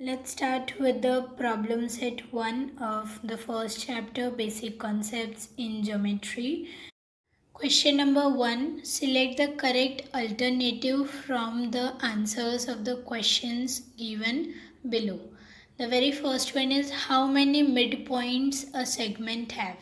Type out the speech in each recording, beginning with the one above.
Let's start with the problem set 1 of the first chapter, Basic Concepts in Geometry. Question number 1. Select the correct alternative from the answers of the questions given below. The very first one is, how many midpoints a segment have?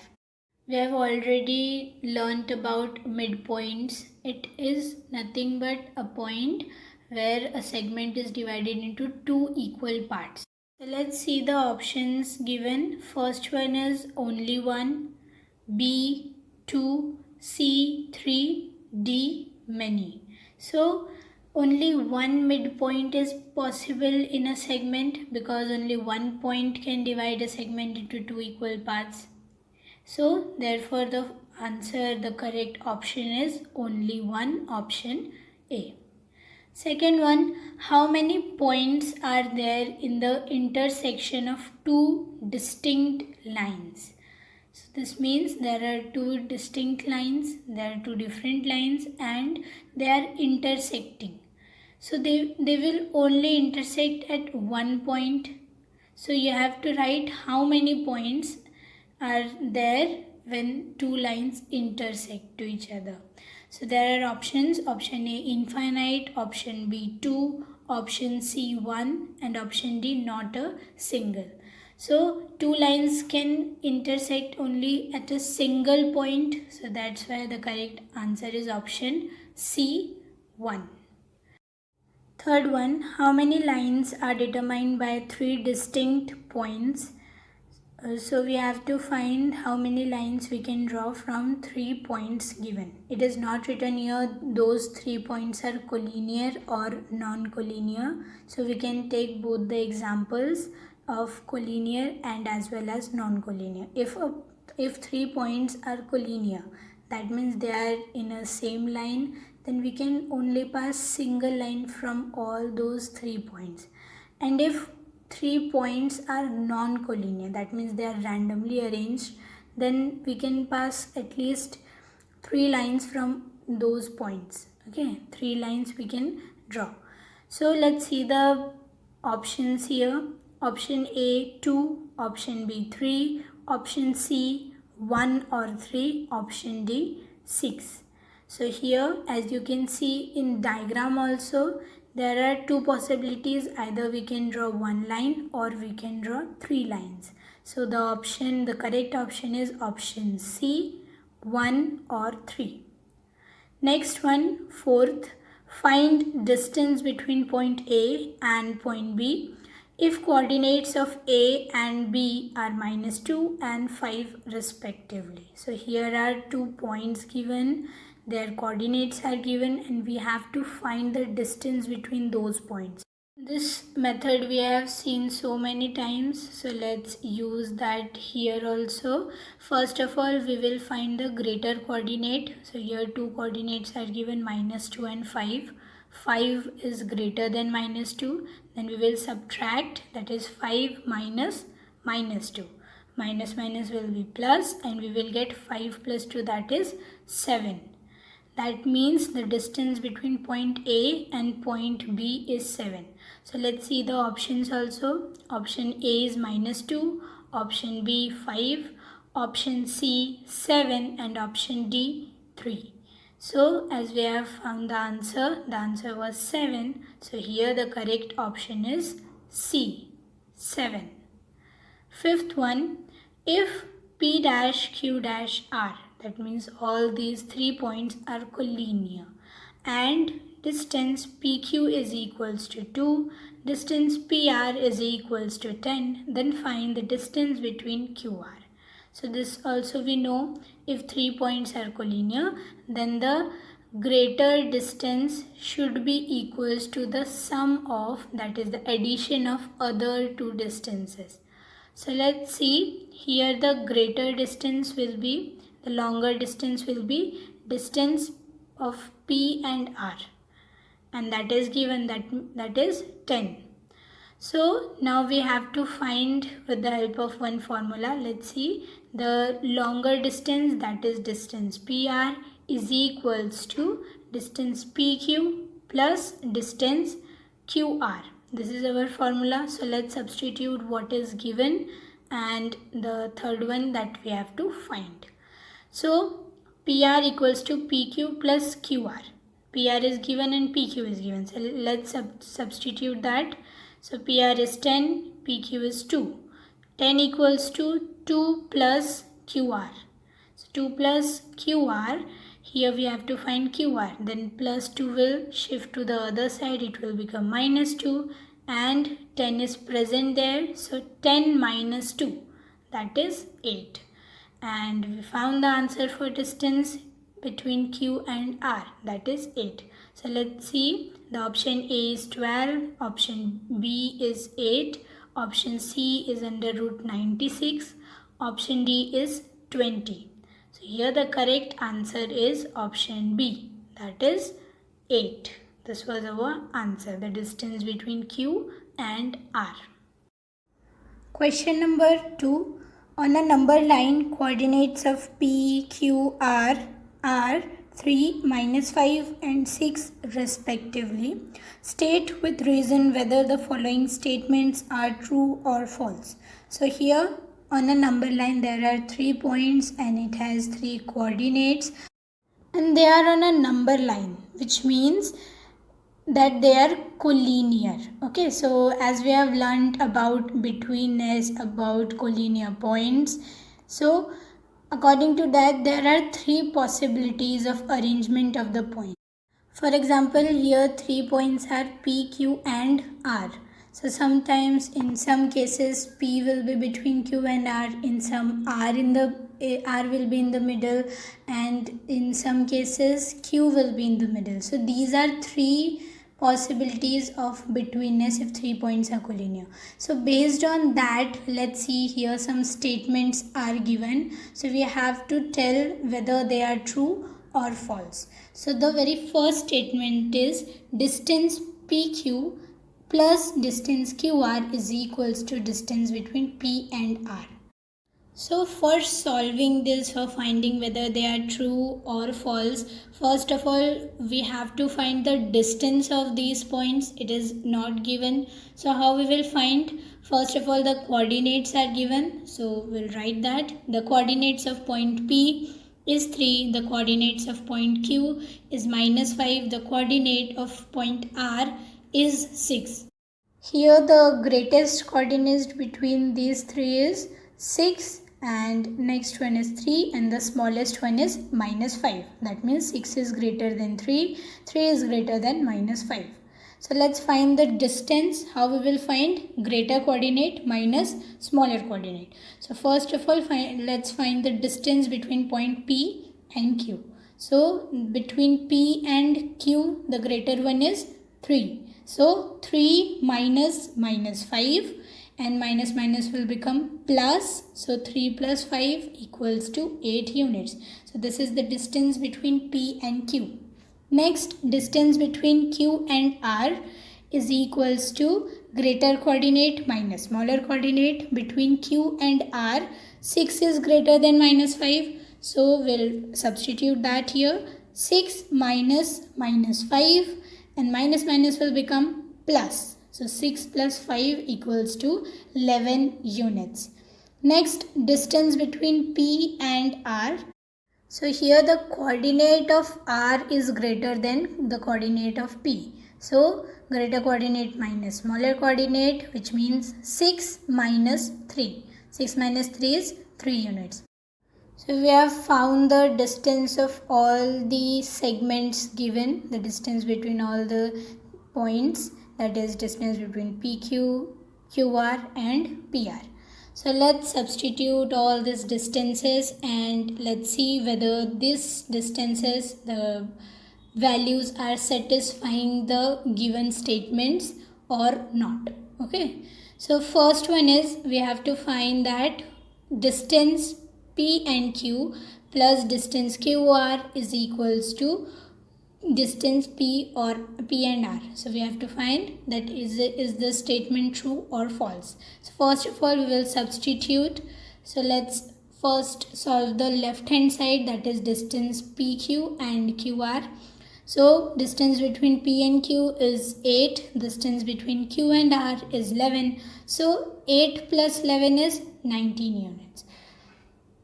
We have already learnt about midpoints. It is nothing but a point where a segment is divided into two equal parts. So let's see the options given. First one is only one, B 2, C 3, D many. So only one midpoint is possible in a segment because only one point can divide a segment into two equal parts. So therefore the correct option is only one, option A. Second one, how many points are there in the intersection of two distinct lines? So this means there are two distinct lines, there are two different lines and they are intersecting. So they will only intersect at one point. So you have to write how many points are there when two lines intersect to each other. So there are options, option A infinite, option B 2, option C 1 and option D not a single. So two lines can intersect only at a single point, so that's why the correct answer is option C 1. Third one, how many lines are determined by three distinct points? So we have to find how many lines we can draw from 3 points given. It is not written here those 3 points are collinear or non-collinear. So we can take both the examples of collinear and as well as non-collinear. If 3 points are collinear, that means they are in a same line, then we can only pass single line from all those 3 points. And if 3 points are non-collinear, that means they are randomly arranged, then we can pass at least 3 lines from those points. Okay, 3 lines we can draw. So let's see the options here. Option A 2, option B 3, option C 1 or 3, option D 6. So here, as you can see in diagram also, there are two possibilities. Either we can draw one line or we can draw 3 lines. So the correct option is option C, 1 or 3. Next one, fourth, find distance between point A and point B if coordinates of A and B are -2 and 5 respectively. So here are 2 points given, their coordinates are given and we have to find the distance between those points. This method we have seen so many times, so let's use that here also. First of all, we will find the greater coordinate. So here two coordinates are given, -2 and 5. 5 is greater than -2. Then we will subtract, that is 5 minus -2. Minus minus will be plus and we will get 5 plus 2, that is 7. That means the distance between point A and point B is 7. So let's see the options also. Option A is -2, option B 5, option C 7 and option D 3. So as we have found the answer was 7. So here the correct option is C, 7. Fifth one, if P dash Q dash R, that means all these 3 points are collinear and distance PQ is equals to 2, distance PR is equals to 10, then find the distance between QR. So this also we know, if 3 points are collinear, then the greater distance should be equals to the sum of, that is the addition of other two distances. So let's see, here the greater distance will be, the longer distance will be distance of P and R, and that is given, that is 10. So now we have to find with the help of one formula. Let's see, the longer distance, that is distance PR, is equals to distance PQ plus distance QR, This is our formula. So let's substitute what is given and the third one that we have to find. So PR equals to PQ plus QR. PR is given and PQ is given. So let's substitute that. So PR is 10, PQ is 2. 10 equals to 2 plus QR. So 2 plus QR. Here we have to find QR. Then plus 2 will shift to the other side. It will become minus 2. And 10 is present there. So 10 minus 2. That is 8. And we found the answer for distance between Q and R, that is 8. So let's see, the option A is 12, option B is 8, option C is under root 96, option D is 20. So here the correct answer is option B, that is 8. This was our answer, the distance between Q and R. Question number 2. On a number line, coordinates of P, Q, R are 3, -5 and 6 respectively. State with reason whether the following statements are true or false. So here on a number line there are 3 points and it has 3 coordinates and they are on a number line, which means that they are collinear. Okay, so as we have learned about betweenness, about collinear points, so according to that there are 3 possibilities of arrangement of the point. For example, here 3 points are P, Q and R. So sometimes in some cases P will be between Q and R, in some R will be in the middle, and in some cases Q will be in the middle. So these are 3 possibilities of betweenness if 3 points are collinear. So based on that, let's see, here some statements are given. So we have to tell whether they are true or false. So the very first statement is distance PQ plus distance QR is equals to distance between P and R. So for solving this, for finding whether they are true or false, first of all we have to find the distance of these points. It is not given. So how we will find? First of all, the coordinates are given. So we'll write that. The coordinates of point P is 3. The coordinates of point Q is -5. The coordinate of point R is 6. Here the greatest coordinate between these 3 is 6. And next one is 3 and the smallest one is -5. That means 6 is greater than 3, 3 is greater than -5. So let's find the distance. How we will find? Greater coordinate minus smaller coordinate. So first of all, let's find the distance between point P and Q. So between P and Q, the greater one is 3. So 3 minus -5. And minus minus will become plus. So 3 plus 5 equals to 8 units. So this is the distance between P and Q. Next, distance between Q and R is equals to greater coordinate minus smaller coordinate. Between Q and R, 6 is greater than -5. So we'll substitute that here. 6 minus -5 and minus minus will become plus. So 6 plus 5 equals to 11 units. Next, distance between P and R. So here the coordinate of R is greater than the coordinate of P. So greater coordinate minus smaller coordinate, which means 6 minus 3. 6 minus 3 is 3 units. So we have found the distance of all the segments given, the distance between all the points. That is distance between PQ, QR and PR. So let's substitute all these distances and let's see whether these distances, the values are satisfying the given statements or not. Okay. So first one is we have to find that distance P and Q plus distance QR is equals to distance P or P and R. So we have to find that is the statement true or false. So first of all we will substitute. So let's first solve the left hand side, that is distance PQ and QR. So distance between P and Q is 8. Distance between Q and R is 11. So 8 plus 11 is 19 units.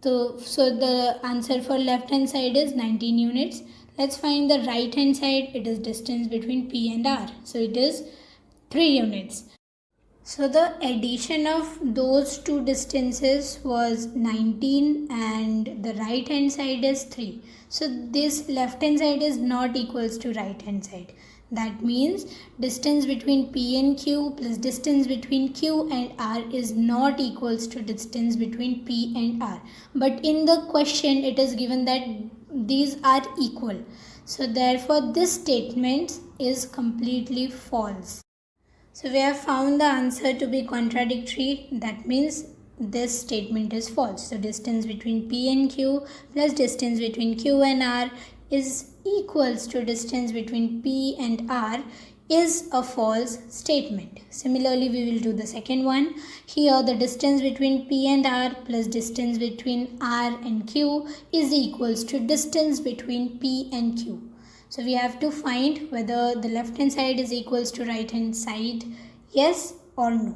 So the answer for left hand side is 19 units. Let's find the right hand side. It is distance between P and R. So it is 3 units. So the addition of those two distances was 19 and the right hand side is 3. So this left hand side is not equals to right hand side. That means distance between P and Q plus distance between Q and R is not equals to distance between P and R. But in the question it is given that these are equal. So therefore this statement is completely false. So we have found the answer to be contradictory. That means this statement is false. So distance between P and Q plus distance between Q and R is equals to distance between P and R is a false statement. Similarly, we will do the second one. Here the distance between P and R plus distance between R and Q is equals to distance between P and Q. So we have to find whether the left hand side is equals to right hand side, yes or no.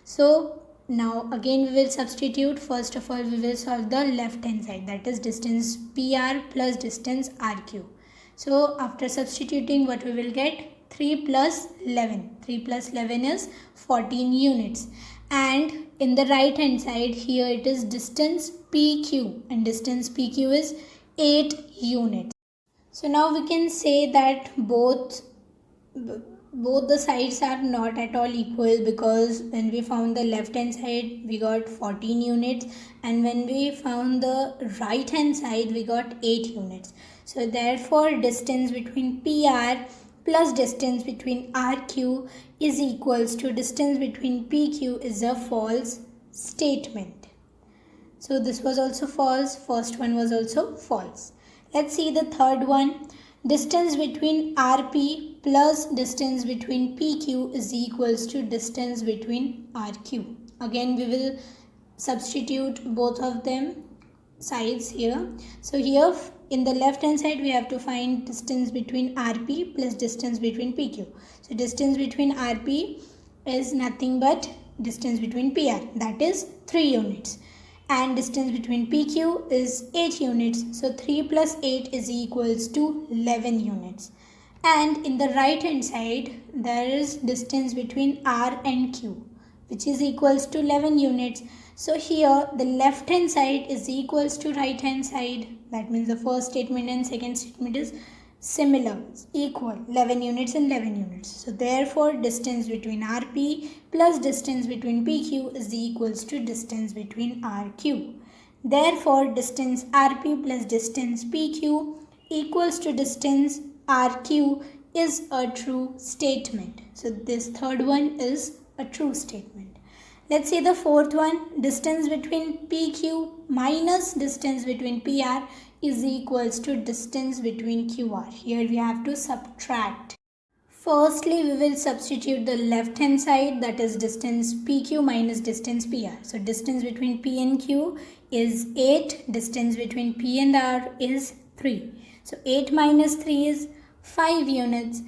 So now again we will substitute. First of all we will solve the left hand side, that is distance PR plus distance RQ. So after substituting, what we will get? 3 plus 11. 3 plus 11 is 14 units. And in the right hand side here it is distance PQ and distance PQ is 8 units. So now we can say that both the sides are not at all equal, because when we found the left hand side we got 14 units and when we found the right hand side we got 8 units. So therefore distance between PR plus distance between RQ is equals to distance between PQ is a false statement. So this was also false. First one was also false. Let's see the third one. Distance between RP plus distance between PQ is equals to distance between RQ. Again we will substitute both of them sides here. So here in the left hand side we have to find distance between RP plus distance between PQ. So distance between RP is nothing but distance between PR, that is 3 units. And distance between PQ is 8 units. So 3 plus 8 is equals to 11 units. And in the right hand side there is distance between R and Q, which is equals to 11 units. So here the left hand side is equals to right hand side. That means the first statement and second statement is similar, equal, 11 units and 11 units. So therefore distance between RP plus distance between PQ is equals to distance between RQ. Therefore distance RP plus distance PQ equals to distance RQ is a true statement. So this third one is a true statement. Let's see the fourth one. Distance between PQ minus distance between PR is equals to distance between QR. Here we have to subtract. Firstly, we will substitute the left hand side, that is distance PQ minus distance PR. So distance between P and Q is 8. Distance between P and R is 3. So 8 minus 3 is 5 units.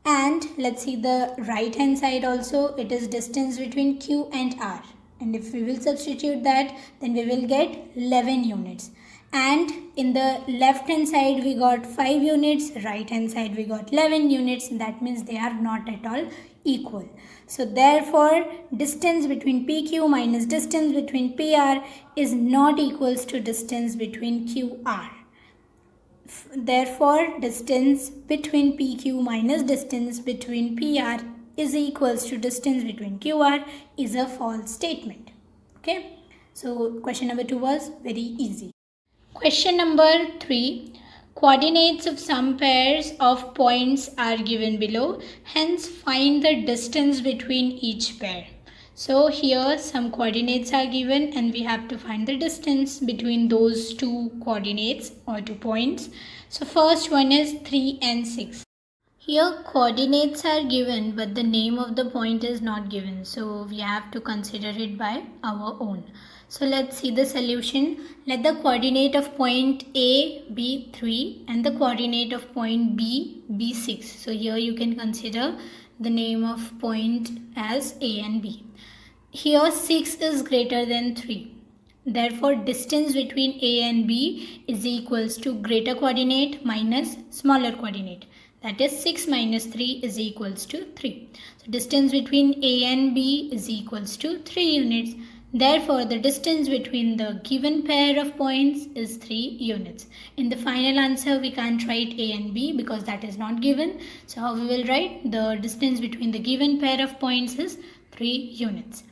And let's see the right hand side also. It is distance between Q and R. And if we will substitute that, then we will get 11 units. And in the left hand side we got 5 units, right hand side we got 11 units. That means they are not at all equal. So therefore distance between PQ minus distance between PR is not equals to distance between QR. Therefore distance between PQ minus distance between PR is equals to distance between QR is a false statement. Okay, so question number 2 was very easy. Question number 3. Coordinates of some pairs of points are given below. Hence, find the distance between each pair. So here some coordinates are given and we have to find the distance between those two coordinates or 2 points. So first one is 3 and 6. Here coordinates are given but the name of the point is not given, so we have to consider it by our own. So let's see the solution. Let the coordinate of point A be 3 and the coordinate of point B be 6. So here you can consider the name of point as A and B. Here 6 is greater than 3. Therefore, distance between A and B is equals to greater coordinate minus smaller coordinate. That is 6 minus 3 is equals to 3. So, distance between A and B is equals to 3 units. Therefore, the distance between the given pair of points is 3 units. In the final answer, we can't write A and B because that is not given. So, how we will write? The distance between the given pair of points is 3 units.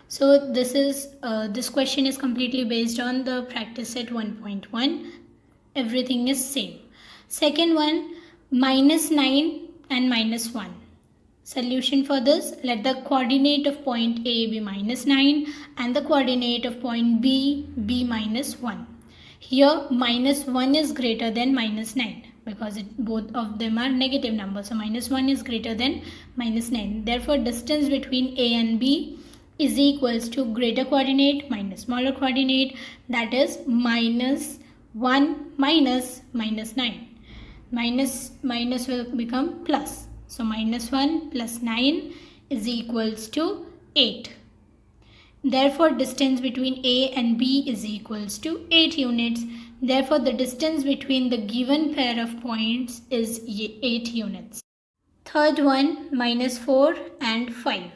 So this question is completely based on the practice set 1.1. Everything is same. Second one, minus 9 and minus 1. Solution for this, let the coordinate of point A be minus 9 and the coordinate of point B be minus 1. Here minus 1 is greater than minus 9 because both of them are negative numbers. So minus 1 is greater than minus 9. Therefore, distance between A and B is equals to greater coordinate minus smaller coordinate, that is minus 1 minus minus 9. Minus will become plus. So minus 1 plus 9 is equals to 8. Therefore, distance between A and B is equals to 8 units. Therefore, the distance between the given pair of points is 8 units. Third one, minus 4 and 5.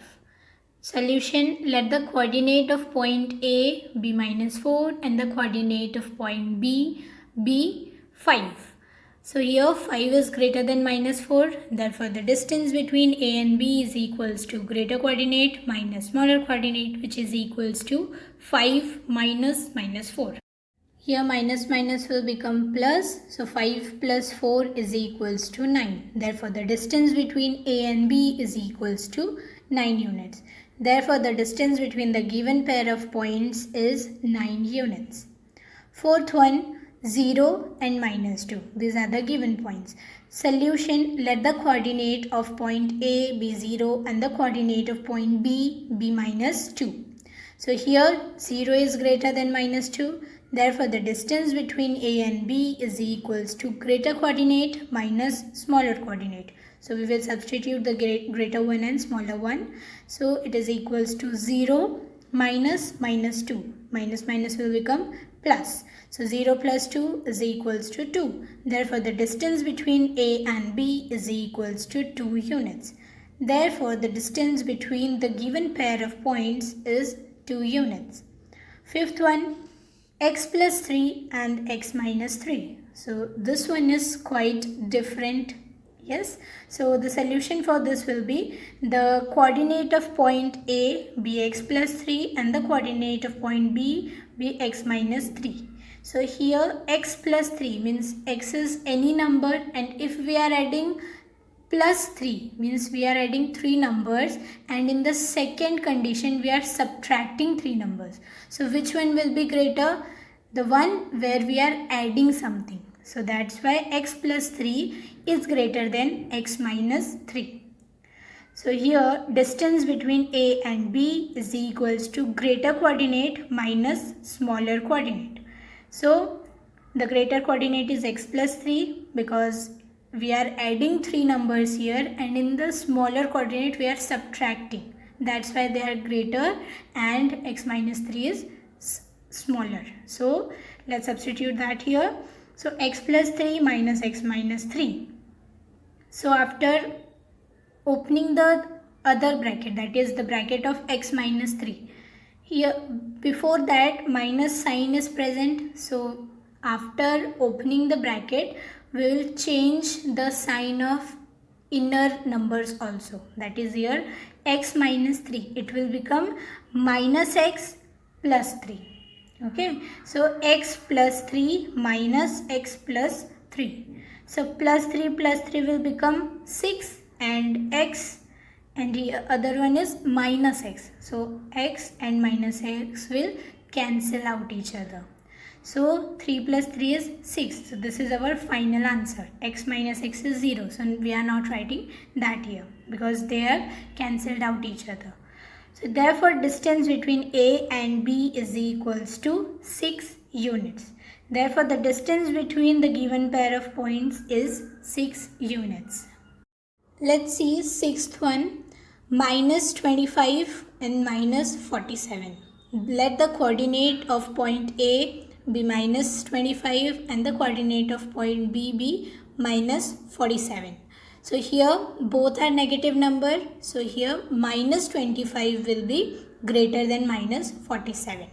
Solution, let the coordinate of point A be minus 4 and the coordinate of point B be 5. So here 5 is greater than minus 4. Therefore, the distance between A and B is equals to greater coordinate minus smaller coordinate, which is equals to 5 minus minus 4. Here minus minus will become plus. So 5 plus 4 is equals to 9. Therefore, the distance between A and B is equals to 9 units. Therefore, the distance between the given pair of points is 9 units. Fourth one, 0 and minus 2. These are the given points. Solution, let the coordinate of point A be 0 and the coordinate of point B be minus 2. So here 0 is greater than minus 2. Therefore, the distance between A and B is equals to greater coordinate minus smaller coordinate. So we will substitute the greater one and smaller one. So it is equals to 0 minus minus 2. Minus minus will become plus. So 0 plus 2 is equals to 2. Therefore, the distance between A and B is equals to 2 units. Therefore, the distance between the given pair of points is 2 units. Fifth one, x plus 3 and x minus 3. So this one is quite different. Yes, so the solution for this will be the coordinate of point A be x plus 3 and the coordinate of point B be x minus 3. So here x plus 3 means x is any number, and if we are adding plus 3 means we are adding 3 numbers, and in the second condition we are subtracting 3 numbers. So which one will be greater? The one where we are adding something. So that's why x plus 3 is greater than x minus 3. So here distance between A and B is equals to greater coordinate minus smaller coordinate. So the greater coordinate is x plus 3 because we are adding 3 numbers here, and in the smaller coordinate we are subtracting. That's why they are greater and x minus 3 is smaller. So let's substitute that here. So x plus 3 minus x minus 3. So after opening the other bracket, that is the bracket of x minus 3, here before that minus sign is present. So after opening the bracket, we will change the sign of inner numbers also. That is here x minus 3. It will become minus x plus 3. Okay, so x plus 3 minus x plus 3. So plus 3 will become 6, and x, and the other one is minus x. So x and minus x will cancel out each other. So 3 plus 3 is 6. So this is our final answer. X minus x is 0. So we are not writing that here because they are cancelled out each other. So therefore distance between A and B is equals to 6 units. Therefore the distance between the given pair of points is 6 units. Let's see sixth one, minus 25 and minus 47. Let the coordinate of point A be minus 25 and the coordinate of point B be minus 47. So here both are negative number. So here minus 25 will be greater than minus 47.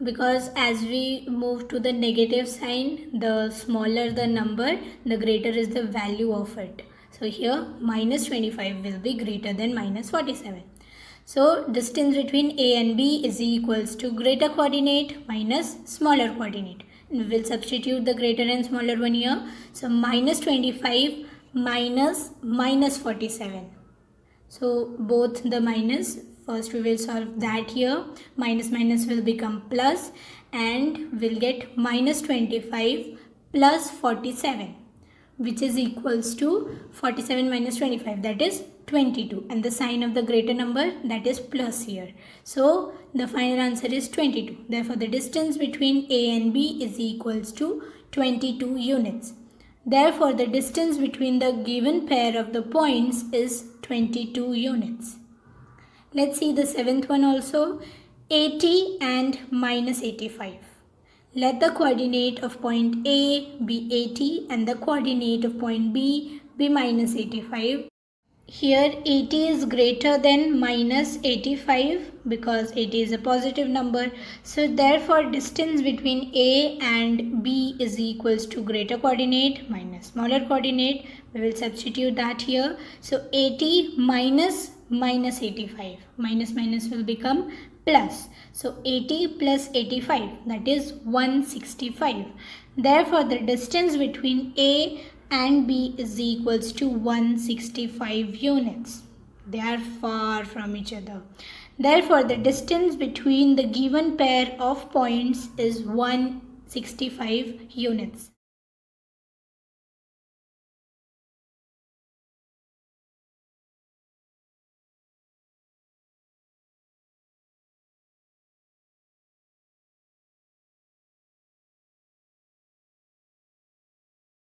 Because as we move to the negative sign, the smaller the number, the greater is the value of it. So here minus 25 will be greater than minus 47. So distance between A and B is equals to greater coordinate minus smaller coordinate. And we will substitute the greater and smaller one here. So minus 25 minus minus 47. So both the minus, first we will solve that here. Minus minus will become plus and we'll get minus 25 plus 47, which is equals to 47 minus 25, that is 22, and the sign of the greater number, that is plus here. So the final answer is 22. Therefore the distance between A and B is equals to 22 units. Therefore the distance between the given pair of the points is 22 units. Let's see the seventh one also, 80 and minus 85. Let the coordinate of point A be 80 and the coordinate of point B be minus 85. Here 80 is greater than minus 85 because 80 is a positive number. So therefore distance between A and B is equals to greater coordinate minus smaller coordinate. We will substitute that here. So 80 minus minus 85. Minus minus will become plus. So 80 plus 85, that is 165. Therefore the distance between A and B is equals to 165 units. They are far from each other. Therefore the distance between the given pair of points is 165 units.